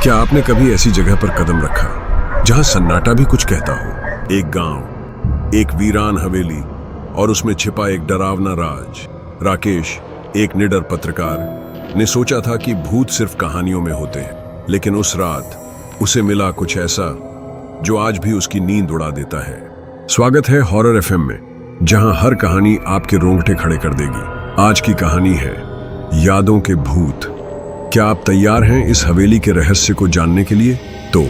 क्या आपने कभी ऐसी जगह पर कदम रखा जहां सन्नाटा भी कुछ कहता हो? एक गांव, एक वीरान हवेली और उसमें छिपा एक डरावना राज। राकेश, एक निडर पत्रकार, ने सोचा था कि भूत सिर्फ कहानियों में होते हैं, लेकिन उस रात उसे मिला कुछ ऐसा जो आज भी उसकी नींद उड़ा देता है। स्वागत है हॉरर एफएम में, जहां हर कहानी आपके रोंगटे खड़े कर देगी। आज की कहानी है यादों के भूत। क्या आप तैयार हैं इस हवेली के रहस्य को जानने के लिए? तो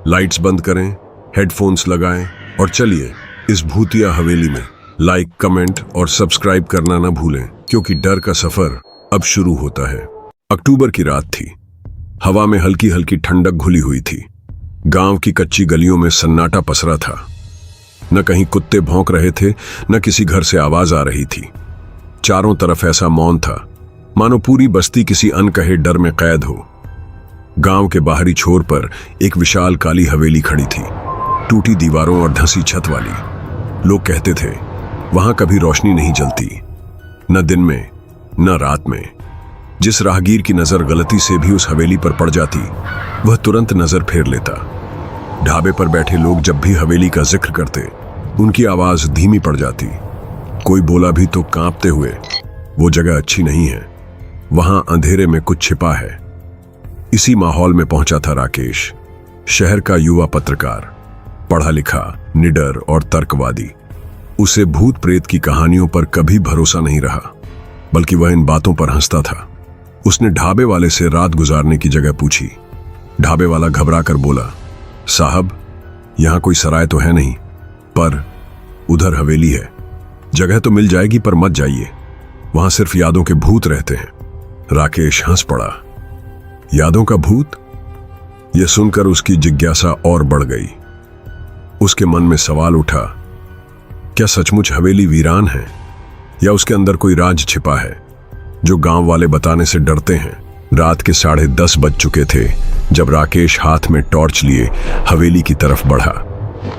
लाइट्स बंद करें, हेडफोन्स लगाएं और चलिए इस भूतिया हवेली में। लाइक, कमेंट और सब्सक्राइब करना ना भूलें, क्योंकि डर का सफर अब शुरू होता है। अक्टूबर की रात थी। हवा में हल्की हल्की ठंडक घुली हुई थी। गांव की कच्ची गलियों में सन्नाटा पसरा था। न कहीं कुत्ते भौंक रहे थे, न किसी घर से आवाज आ रही थी। चारों तरफ ऐसा मौन था मानो पूरी बस्ती किसी अनकहे डर में कैद हो। गांव के बाहरी छोर पर एक विशाल काली हवेली खड़ी थी, टूटी दीवारों और धंसी छत वाली। लोग कहते थे वहां कभी रोशनी नहीं जलती, न दिन में न रात में। जिस राहगीर की नजर गलती से भी उस हवेली पर पड़ जाती, वह तुरंत नजर फेर लेता। ढाबे पर बैठे लोग जब भी हवेली का जिक्र करते, उनकी आवाज धीमी पड़ जाती। कोई बोला भी तो कांपते हुए, वो जगह अच्छी नहीं है, वहां अंधेरे में कुछ छिपा है। इसी माहौल में पहुंचा था राकेश, शहर का युवा पत्रकार, पढ़ा लिखा, निडर और तर्कवादी। उसे भूत प्रेत की कहानियों पर कभी भरोसा नहीं रहा, बल्कि वह इन बातों पर हंसता था। उसने ढाबे वाले से रात गुजारने की जगह पूछी। ढाबे वाला घबरा कर बोला, साहब, यहां कोई सराय तो है नहीं, पर उधर हवेली है। जगह तो मिल जाएगी, पर मत जाइए, वहां सिर्फ यादों के भूत रहते हैं। राकेश हंस पड़ा। यादों का भूत? यह सुनकर उसकी जिज्ञासा और बढ़ गई। उसके मन में सवाल उठा, क्या सचमुच हवेली वीरान है, या उसके अंदर कोई राज छिपा है जो गांव वाले बताने से डरते हैं? रात के 10:30 बज चुके थे जब राकेश हाथ में टॉर्च लिए हवेली की तरफ बढ़ा।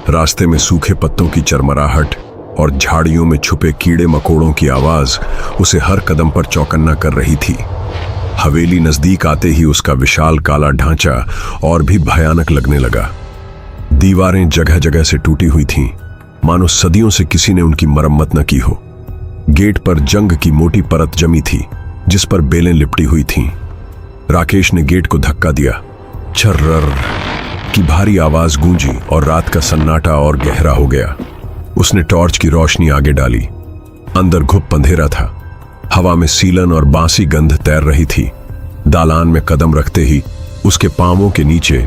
रास्ते में सूखे पत्तों की चरमराहट और झाड़ियों में छुपे कीड़े मकोड़ों की आवाज उसे हर कदम पर चौकन्ना कर रही थी। हवेली नजदीक आते ही उसका विशाल काला ढांचा और भी भयानक लगने लगा। दीवारें जगह जगह से टूटी हुई थीं, मानो सदियों से किसी ने उनकी मरम्मत न की हो। गेट पर जंग की मोटी परत जमी थी, जिस पर बेलें लिपटी हुई थीं। राकेश ने गेट को धक्का दिया। छर्रर की भारी आवाज गूंजी और रात का सन्नाटा और गहरा हो गया। उसने टॉर्च की रोशनी आगे डाली। अंदर घुप अंधेरा था। हवा में सीलन और बांसी गंध तैर रही थी। दालान में कदम रखते ही उसके पांवों के नीचे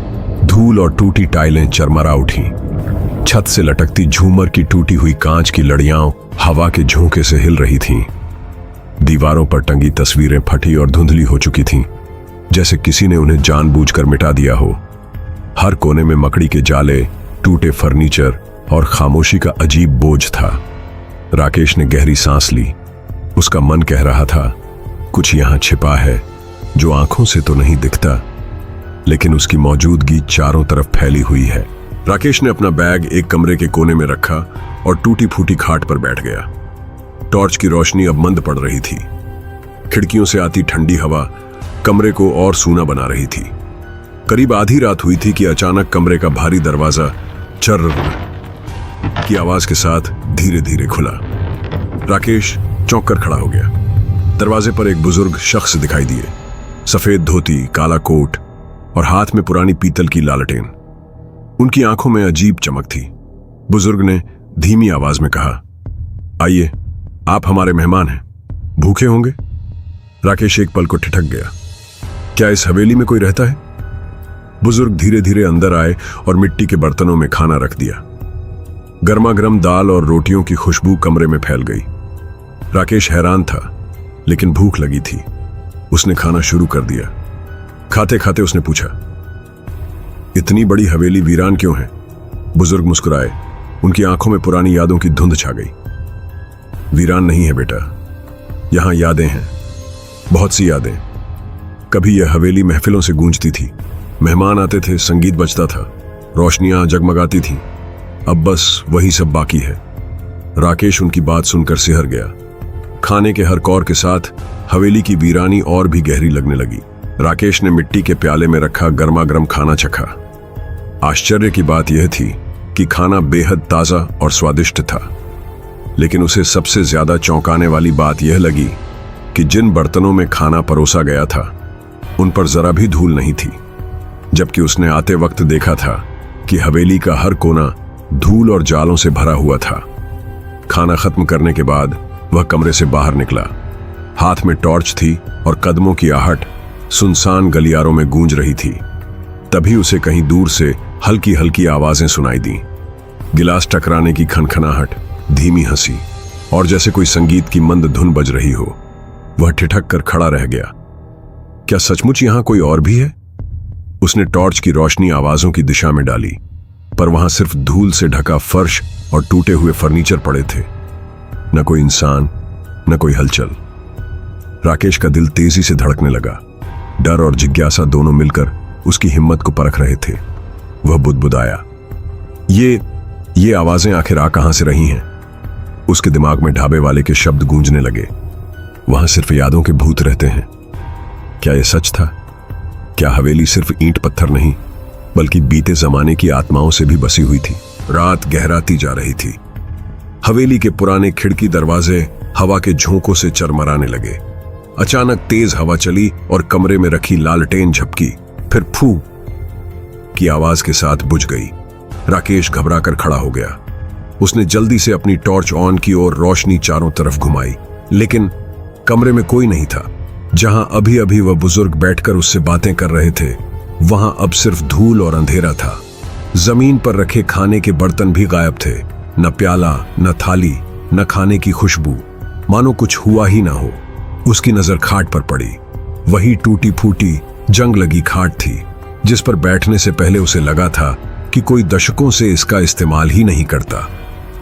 धूल और टूटी टाइलें चरमरा उठी। छत से लटकती झूमर की टूटी हुई कांच की लड़ियां हवा के झोंके से हिल रही थीं। दीवारों पर टंगी तस्वीरें फटी और धुंधली हो चुकी थीं, जैसे किसी ने उन्हें जानबूझकर मिटा दिया हो। हर कोने में मकड़ी के जाले, टूटे फर्नीचर और खामोशी का अजीब बोझ था। राकेश ने गहरी सांस ली। उसका मन कह रहा था, कुछ यहां छिपा है जो आंखों से तो नहीं दिखता, लेकिन उसकी मौजूदगी चारों तरफ फैली हुई है। राकेश ने अपना बैग एक कमरे के कोने में रखा और टूटी फूटी खाट पर बैठ गया। टॉर्च की रोशनी अब मंद पड़ रही थी। खिड़कियों से आती ठंडी हवा कमरे को और सूना बना रही थी। करीब आधी रात हुई थी कि अचानक कमरे का भारी दरवाजा चर्र की आवाज के साथ धीरे धीरे खुला। राकेश चौंक कर खड़ा हो गया। दरवाजे पर एक बुजुर्ग शख्स दिखाई दिए। सफेद धोती, काला कोट और हाथ में पुरानी पीतल की लालटेन। उनकी आंखों में अजीब चमक थी। बुजुर्ग ने धीमी आवाज में कहा, आइए, आप हमारे मेहमान हैं, भूखे होंगे? राकेश एक पल को ठिठक गया। क्या इस हवेली में कोई रहता है? बुजुर्ग धीरे धीरे अंदर आए और मिट्टी के बर्तनों में खाना रख दिया। गर्मा गर्म दाल और रोटियों की खुशबू कमरे में फैल गई। राकेश हैरान था, लेकिन भूख लगी थी। उसने खाना शुरू कर दिया। खाते खाते उसने पूछा, इतनी बड़ी हवेली वीरान क्यों है? बुजुर्ग मुस्कुराए। उनकी आंखों में पुरानी यादों की धुंध छा गई। वीरान नहीं है बेटा, यहां यादें हैं, बहुत सी यादें। कभी यह हवेली महफिलों से गूंजती थी। मेहमान आते थे, संगीत बजता था, रोशनियां जगमगाती थीं। अब बस वही सब बाकी है। राकेश उनकी बात सुनकर सिहर गया। खाने के हर कौर के साथ हवेली की वीरानी और भी गहरी लगने लगी। राकेश ने मिट्टी के प्याले में रखा गर्मा गर्म खाना चखा। आश्चर्य की बात यह थी कि खाना बेहद ताजा और स्वादिष्ट था, लेकिन उसे सबसे ज्यादा चौंकाने वाली बात यह लगी कि जिन बर्तनों में खाना परोसा गया था उन पर जरा भी धूल नहीं थी, जबकि उसने आते वक्त देखा था कि हवेली का हर कोना धूल और जालों से भरा हुआ था। खाना खत्म करने के बाद वह कमरे से बाहर निकला। हाथ में टॉर्च थी और कदमों की आहट सुनसान गलियारों में गूंज रही थी। तभी उसे कहीं दूर से हल्की हल्की आवाजें सुनाई दी। गिलास टकराने की खनखनाहट, धीमी हंसी और जैसे कोई संगीत की मंद धुन बज रही हो। वह ठिठक कर खड़ा रह गया। क्या सचमुच यहां कोई और भी है? उसने टॉर्च की रोशनी आवाजों की दिशा में डाली, पर वहां सिर्फ धूल से ढका फर्श और टूटे हुए फर्नीचर पड़े थे। न कोई इंसान, न कोई हलचल। राकेश का दिल तेजी से धड़कने लगा। डर और जिज्ञासा दोनों मिलकर उसकी हिम्मत को परख रहे थे। वह बुदबुदाया, ये आवाजें आखिर आ कहां से रही हैं? उसके दिमाग में ढाबे वाले के शब्द गूंजने लगे, वहां सिर्फ यादों के भूत रहते हैं। क्या यह सच था? क्या हवेली सिर्फ ईंट पत्थर नहीं, बल्कि बीते जमाने की आत्माओं से भी बसी हुई थी? रात गहराती जा रही थी। हवेली के पुराने खिड़की दरवाजे हवा के झोंकों से चरमराने लगे। अचानक तेज हवा चली और कमरे में रखी लालटेन झपकी, फिर फू की आवाज के साथ बुझ गई। राकेश घबराकर खड़ा हो गया। उसने जल्दी से अपनी टॉर्च ऑन की और रोशनी चारों तरफ घुमाई, लेकिन कमरे में कोई नहीं था। जहां अभी अभी वह बुजुर्ग बैठकर उससे बातें कर रहे थे, वहां अब सिर्फ धूल और अंधेरा था। जमीन पर रखे खाने के बर्तन भी गायब थे। न प्याला, न थाली, न खाने की खुशबू, मानो कुछ हुआ ही ना हो। उसकी नजर खाट पर पड़ी। वही टूटी फूटी जंग लगी खाट थी जिस पर बैठने से पहले उसे लगा था कि कोई दशकों से इसका इस्तेमाल ही नहीं करता।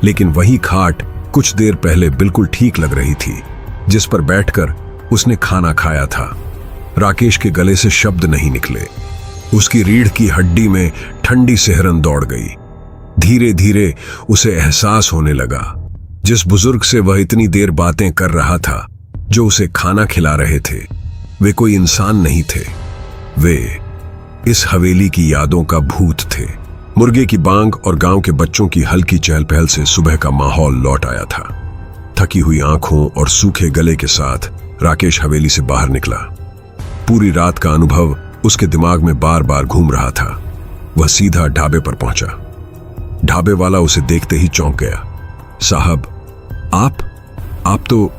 लेकिन वही खाट कुछ देर पहले बिल्कुल ठीक लग रही थी, जिस पर बैठकर उसने खाना खाया था। राकेश के गले से शब्द नहीं निकले। उसकी रीढ़ की हड्डी में ठंडी सिहरन दौड़ गई। धीरे धीरे उसे एहसास होने लगा, जिस बुजुर्ग से वह इतनी देर बातें कर रहा था, जो उसे खाना खिला रहे थे, वे कोई इंसान नहीं थे। वे इस हवेली की यादों का भूत थे। मुर्गे की बांग और गांव के बच्चों की हल्की चहल पहल से सुबह का माहौल लौट आया था। थकी हुई आंखों और सूखे गले के साथ राकेश हवेली से बाहर निकला। पूरी रात का अनुभव उसके दिमाग में बार बार घूम रहा था। वह सीधा ढाबे पर पहुंचा। ढाबे वाला उसे देखते ही चौंक गया। साहब, आप तो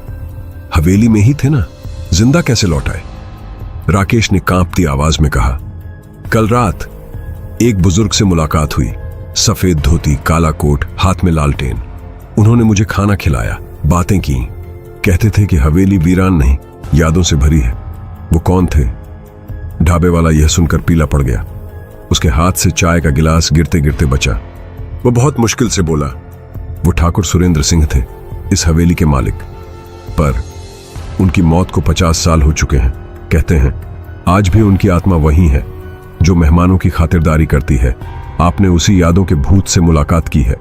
हवेली में ही थे ना? जिंदा कैसे लौट आए? राकेश ने कांपती आवाज में कहा। कल रात एक बुजुर्ग से मुलाकात हुई। सफेद धोती, काला कोट, हाथ में लालटेन। उन्होंने मुझे खाना खिलाया, बातें की। कहते थे कि हवेली वीरान नहीं, यादों से भरी है। वो कौन थे? ढाबे वाला यह सुनकर पीला पड़ गया। उसके हाथ से चाय का गिलास गिरते गिरते बचा। वो बहुत मुश्किल से बोला, वो ठाकुर सुरेंद्र सिंह थे, इस हवेली के मालिक। पर उनकी मौत को 50 साल हो चुके हैं। कहते हैं आज भी उनकी आत्मा वही है जो मेहमानों की खातिरदारी करती है। आपने उसी यादों के भूत से मुलाकात की है।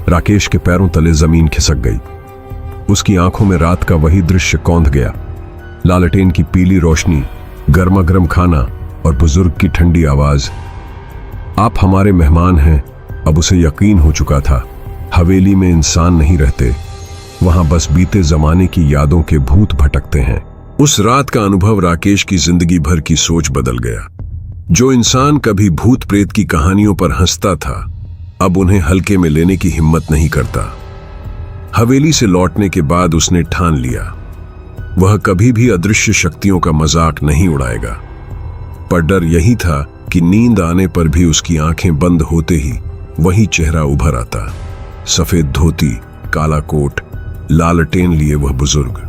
राकेश के पैरों तले जमीन खिसक गई। उसकी आंखों में रात का वही दृश्य कौंध गया। लालटेन की पीली रोशनी, गर्मा गर्म खाना और बुजुर्ग की ठंडी आवाज। आप हमारे मेहमान हैं। अब उसे यकीन हो चुका था, हवेली में इंसान नहीं रहते, वहां बस बीते जमाने की यादों के भूत भटकते हैं। उस रात का अनुभव राकेश की जिंदगी भर की सोच बदल गया। जो इंसान कभी भूत प्रेत की कहानियों पर हंसता था, अब उन्हें हल्के में लेने की हिम्मत नहीं करता। हवेली से लौटने के बाद उसने ठान लिया, वह कभी भी अदृश्य शक्तियों का मजाक नहीं उड़ाएगा। पर डर यही था कि नींद आने पर भी उसकी आंखें बंद होते ही वही चेहरा उभर आता। सफेद धोती, काला कोट, लालटेन लिए वह बुजुर्ग,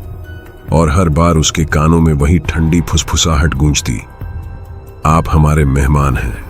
और हर बार उसके कानों में वही ठंडी फुसफुसाहट गूंजती, आप हमारे मेहमान हैं।